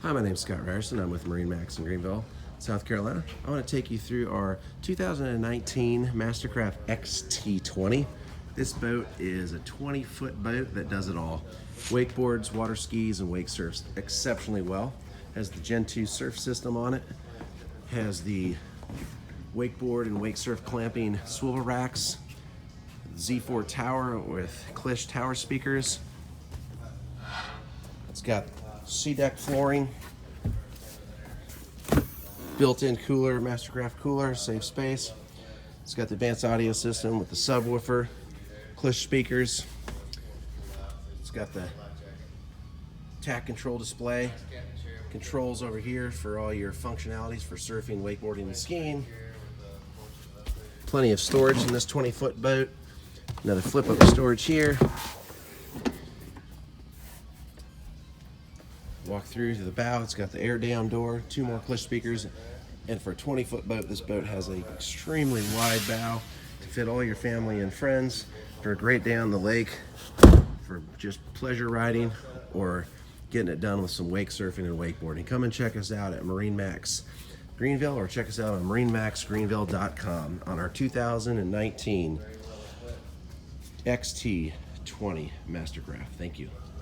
Hi, my name's Scott Ryerson. I'm with MarineMax in Greenville, South Carolina. I want to take you through our 2019 Mastercraft XT20. This boat is a 20-foot boat that does it all. Wakeboards, water skis, and wake surfs exceptionally well. Has the Gen 2 surf system on it. Has the wakeboard and wake surf clamping swivel racks. Z4 tower with Klish tower speakers. It's got sea deck flooring, built-in cooler, Mastercraft cooler, safe space. It's got the advanced audio system with the subwoofer, Klish speakers. It's got the tack control display, controls over here for all your functionalities for surfing, wakeboarding, and skiing. Plenty of storage in this 20-foot boat. Another flip-up storage here. Walk through to the bow. It's got the air down door, 2 more Klish speakers, and for a 20-foot boat, this boat has an extremely wide bow to fit all your family and friends for a great day on the lake, for just pleasure riding or getting it done with some wake surfing and wakeboarding. Come and check us out at MarineMax Greenville, or check us out on MarineMaxGreenville.com on our 2019 XT20 Mastercraft. Thank you.